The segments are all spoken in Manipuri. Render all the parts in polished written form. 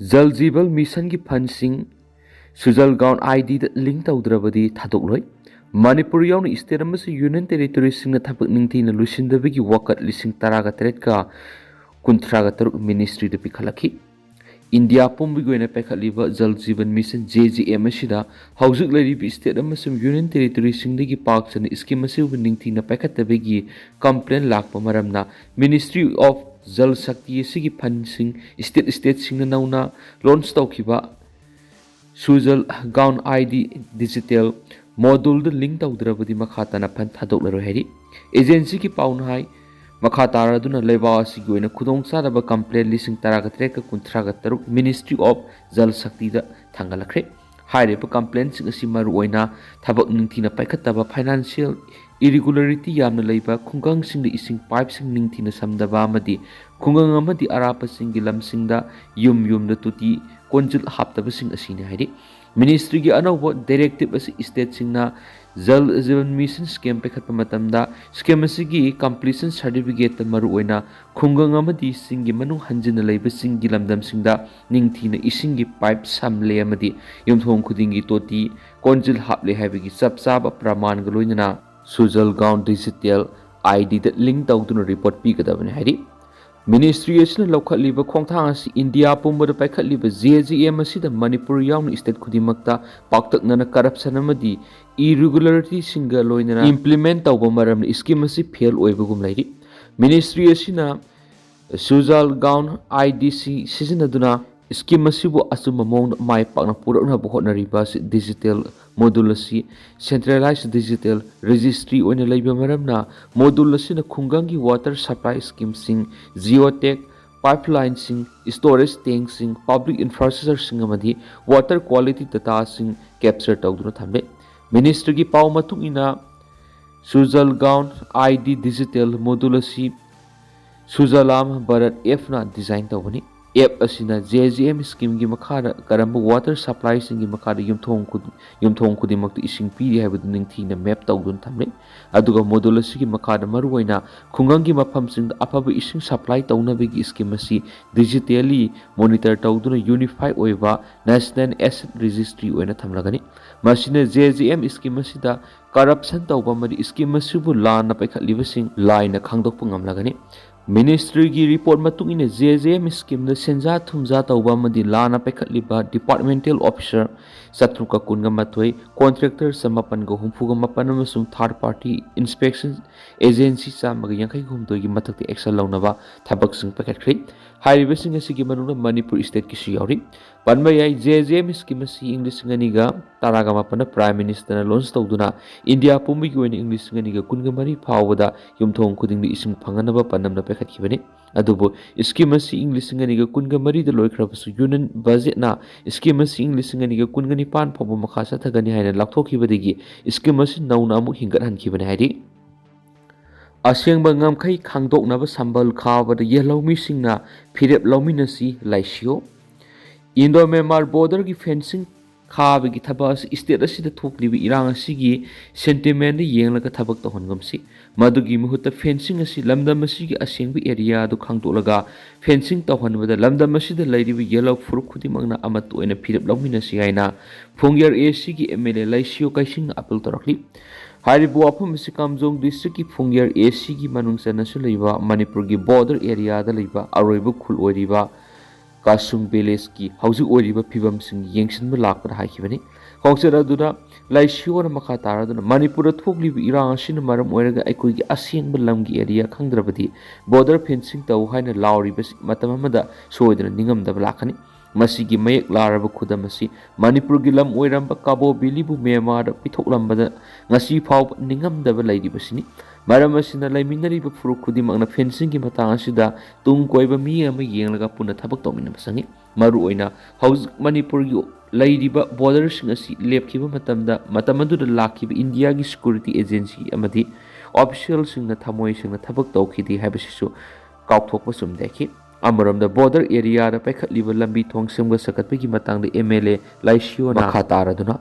Jal Jeevan Mission ki funding Sujal Gaon ID da link tawdrabadi thadokloi. Manipur yauna state amasi union territory singna thapak ningthina lusindabagi wakat lising taraga teretka kuntraga taruk ministry da pikhalaki. India Pumbigo in a Pekaliva Jal Jeevan Mission JJM asida Hausuk Lady State amasum union territory singdagi parks and iskimasi ningthina pekatabegi complaint lak pamaramna Ministry of Jal Shakti sigi funding state singna nauna launch tawkiba Sujal Gaon ID digital module the link tawdrabadi makhatana phan thadoklaroi hari agency ki paun hai Makhatara duna leba asigi oina khudong saraba complaint lising taraga treka kuntraga taruk Ministry of Jal Shakti da thangalakre haireba complaint sing asi maru oina thabak ningthina paikhataba financial irregularity yamna leiba khungang sing da ising pipe sing ningthina samdaba amadi khungang amadi arapa sing gi lamsing da yum da tuti konjil haptaba sing asine hairi Ministry gi anawba directive asi state singna Jal Jeevan Mission scheme pekhatpa matamda scheme asigi completion certificate maru oina khungang amadi singi manung hanjina leiba singi lamdam singda ningthina isingi pipe samle amadi yumthong khudingi toti konjil haple haibagi sapsaba praman galoinana Sujal Gaon digital ID da link tawduna report pi kadabani hairi Ministry asina lokhatliba khongthang asi India pumbada paikhatliba JJM asida Manipur yauna state khudimakta paktaknana corruption amadi irregularity singa loinana implement tawba maram scheme asi fail oibagum lairi Ministry asina Sujal Gaon IDC sizinaduna scheme asibu asuma mong mai pakna purakna buhotnariba digital module asi centralized digital registry oina leiba maramna module asina khungangi water supply scheme sing geotech pipeline sing storage tank sing public infrastructure sing amadi water quality data sing capture tawduna thamle Ministry ki paw matung ina Sujal Gaon ID digital module asi Sujalam Bharat F na design tawani app asina JJM scheme gi makhara karamba water supply sing gi makhara yumthong khudimakti ising piri haibadu ningthina map tawdun thamle aduga module asigi makhara maruoina khungangi mafam sing afaba ising supply tawnabegi scheme asi digitally monitor tawduna unify oiba national asset registry oina thamlagani masina JJM scheme asida corruption tawba mari scheme asibu lana paikhatliba sing laina khangdokpa ngamlagani Ministry ki report matung ina JJM scheme na senja thumja tawba madi lana paikhatliba departmental officer satruka kunga mathoi contractor samapan go humfuga mapan amasung third party inspection agency chamaga yankai humdoi gi mathakti action launaba thabak sing pakhatkri hairiba sing asigi manungna Manipur state ki su yauri panba yai JJM scheme asi English ngani ga taraga mapana prime minister na launch tawduna India pumbi gi oina English ngani ga kunga mari phawada yumthong khuding ni ising phanganaba panamna pakhatkibani adubo scheme asi English ngani ga kunga mari da loikhrabasu union budget na scheme asi English ngani ga kunga ni pan phabu makha sathagani haina lakthokibadigi scheme asi nauna amu hingat hankibani hairi Asengba ngamkhai khangdoknaba sambal khawada Yelhoumi singna phirep Louminarasi laisio Indo Myanmar border ki fencing khabagi thabas state asida thoklibi irang asigi sentiment yenglaga thabak tahongamsi madugi muhutta fencing asi lamdam asigi asengbi area du khangdolaga fencing tahonbada lamdam asida lairibi yellow furuk khudimangna amat oina phirep Louminarasi haina phongyar asigi MLA laisio kaising appeal torakli Haribu apam si Kamjong district ki Phungyar AC ki manungsa nasu leiba Manipur ki border area da leiba aroiba khul oiriba Kasung village ki hauju oiriba phibam sing yengsin ma lakpa haikibani khongchara duna laisio na makha tara duna Manipur thoklibi irang asin maram oiraga aikoi ki aseng lam gi area khangdrabadi border fencing taw haina lauriba matam amada soidana ningam da lakhani masigi mayek laraba khudamasi Manipur gi lam oiramba Cabo Bilibu Myanmar pithokhlambada ngasi phaw ningamdaba lairibasini maram asina laiminariba furuk khudimangna fencing gi matang asida tung koiba mi ama yenglaga puna thabak tawmina basangi maru oina haus Manipur gi lairiba border sing asi lepkiba matamadu da lakhiba India gi security agency amadi official singna thamoi singna thabak tawkhidi haibasisu kaukthokpa sumdeki Amaram the border area da paikhatliba lambi thong semga sakatpegi matang de MLA laisio na makha taraduna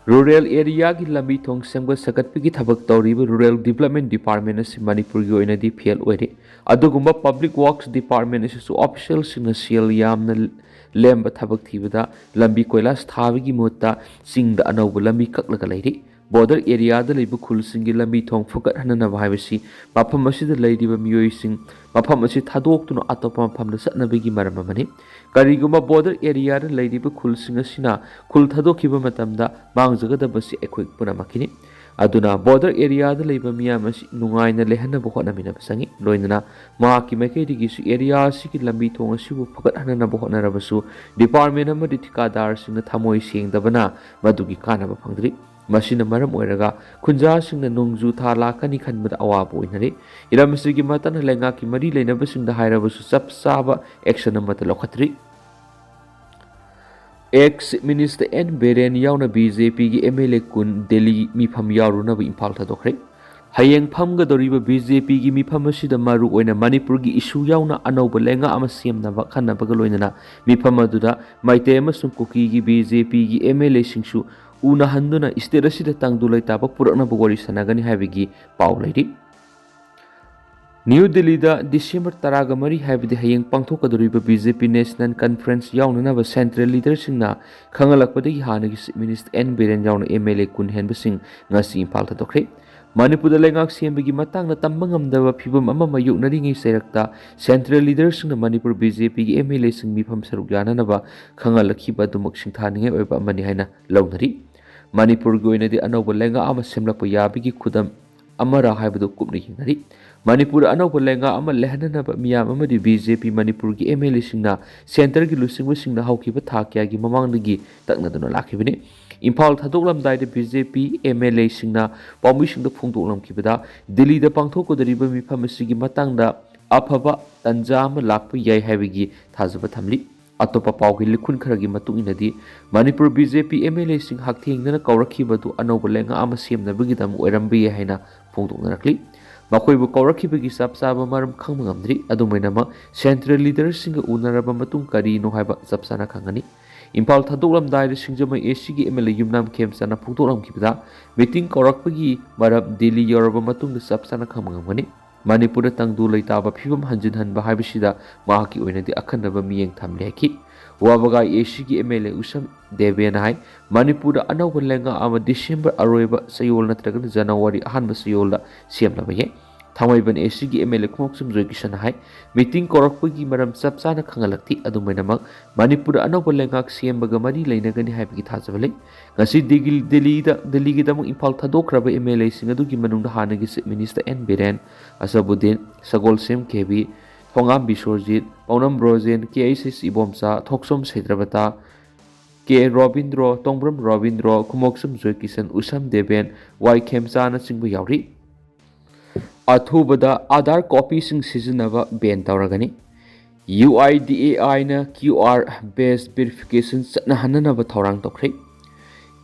Rural area ki lambi thong sengba sakat pigi thabak tawriba Rural Development Department asi Manipur gi oinadi fail oire. Adugumba Public Works Department asi su official singna seal yamna lemba thabak thibada lambi koilas thabigi mutta singda anauba lambi kaklaga lairi. Border area da leiba khul singi lambi thong fokat hanana bhaibasi mafam asida leiriba miyoi sing mafam asi thadoktuna atopa mafam da satnabigi maram amani. Kariguma border area da leiriba khul singa sina khul thadokiba matamda mangjagadabasi ekhoi punamakini. Aduna border area da leiba miyamasi nungaina lehanaba hotnamina basangi loinana mahaki maikaidigi su area sigi lambi thong asibu fokat hanana hotnarabasu department amadi thikadar singna thamoi sengdabana madugi kanaba phangdri. Masina maram oiraga khunja singna nongju tha lakani khanbada awabu oinari iramsigi matana lenga ki mari leinaba singda hairabasu sap saba action amata lokhatri ex minister N Beren yauna BJP gi MLA kun Delhi mifam yaruna ba Imphal thadokre hayeng phamga doriba BJP gi mifam asida maru oina Manipur gi issue yauna anauba lenga ama semna ba khanna ba loinana mifam aduda maite amasung koki gi BJP gi MLA singsu una handuna state asida tangdulai taba purakna bogori sanagani haibigi pau lairi New Delhi da December taraga mari haibidi hayeng pangthokadoriba BJP National Conference yauna ba central leader singna khangalakpadagi hanagi minister N Beren yauna MLA kun henba sing ngasi Imphal thadokre Manipur da lengak sembagi matang na tambangamdaba phibam ama mayuknari ngai serakta central leader singna Manipur BJP gi MLA sing mifam saruk yananaba khangalakhiba dumak singthaningai oiba amani haina launari Manipur gi oinadi anauba lenga ama semlakpa yabigi khudam amara haibadu kupna hinari Manipur anauba lenga ama lehananaba miyam amadi BJP Manipur gi MLA singna center gi lusingba singna haukiba thakya gi mamangdagi taknaduna lakhibini Imphal thadoklamdai da BJP MLA singna paumi singda phongdoklamkibada Delhi da pangthokodariba mifam asigi matangda afaba tanja ama lakpa yai haibigi thajaba thamli Atopa paugi likhun kharagi matung inadi Manipur BJP MLA sing hakthengna kaurakibadu anauba lenga ama semnabagidam oirambi haina phongdoknarakli makoibu kaurakibagi sapsaba maram khangmangamdri adumainama central leader singa unaraba matung kari no haiba sapsana khangani Imphal thadoklamdai singjama AC gi MLA yumnam khemsana phongdoklamkibada meeting kaurakpagi maram Delhi yoraba matung sapsana khangmangamani Manipur tangdu leitaba phibam hanjin hanba haibisida mahaki oinadi akhanaba miyeng thamleki wabaga AC gi MLA usam deben hai Manipur anauba lenga ama December aroiba sayol natraga January ahanba sayolda semlabaye thamaiban AC gi MLA khmoksum joikisan hai meeting korakpagi maram sapsana khangalakti adumainamak Manipur anauba lenga sembaga mari leinagani haibigi thajabale ngasi Delhi gi damuk Imphal thadokraba MLA singadugi manungda hanagi minister N Beren Asabuddin Sagol Sem KB Thongam Bisorjit Paunam Brojen KICC Ibomsa Thoksom Sedrabata K Robindro Tongbram Robindro Kumoksum Joikisan Usam Deben Y Khemchana singba yauri Athubada Aadhar copy sing sizinaba ban tawragani UIDAI na QR based verification satna hananaba thawrang tokhrei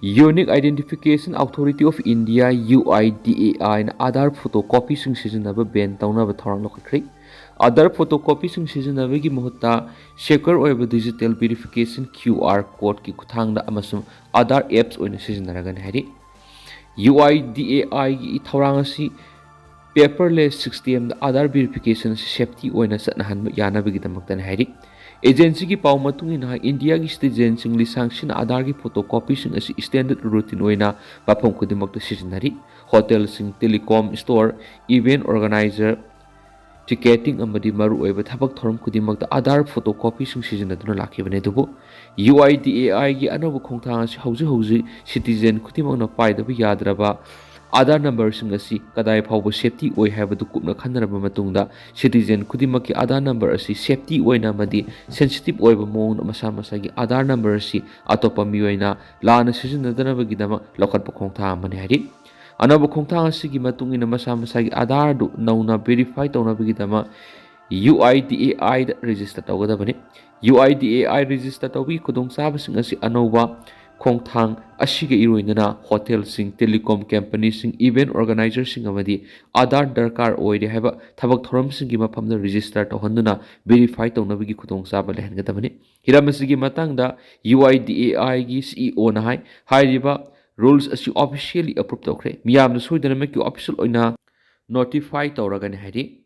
Unique Identification Authority of India UIDAI na Aadhar photocopy sing sizinaba ban tawnaba thawrang lokhrei Aadhar photocopy sing sizinabagi mahutta secure oiba digital verification QR code ki kuthangda amasum Aadhar apps oina sizinaragani hari UIDAI gi thawrang asi paperless system da Aadhar verification safety oina satna hanba yanabagi damaktan hari agency ki pau matung ina India gi citizen sing lisang sin Aadhar gi photocopy sing asi standard routine oina bapam kudimakta sizinari hotel sing telecom store event organizer ticketing amadi maru oiba thabak thoram kudimakta Aadhar photocopy sing sizinaduna lakhibane dubu UIDAI gi anoba khongthang asi hauji citizen kudimakna paidaba yadraba Aadhar number sing asi kadai phawba safety oi habadu kupna khanaraba matungda citizen khudimaki Aadhar number asi safety oina madi sensitive oiba mong masa masa gi Aadhar number asi atopa miyoina lana sizinadana bagidama lokatpa khongtha amani hari anaba khongtha asi gi matungina masa masa gi Aadhar du nauna verify tawna bagidama UIDAI da register tawgadabani UIDAI register tawbi khudong sabasing asi anoba khongthang asiga iroinana hotel sing telecom company sing event organizer sing amadi Aadhar darkar oide haba thabak thoram sing gi mafamda register tawhanduna verify tawnabagi khudong saba lehengadabani hiramasi gi matangda UIDAI gi CEO na hai hairiba rules asi officially approve tawkhre miyamna soidana mek official oina notify tawragani haidi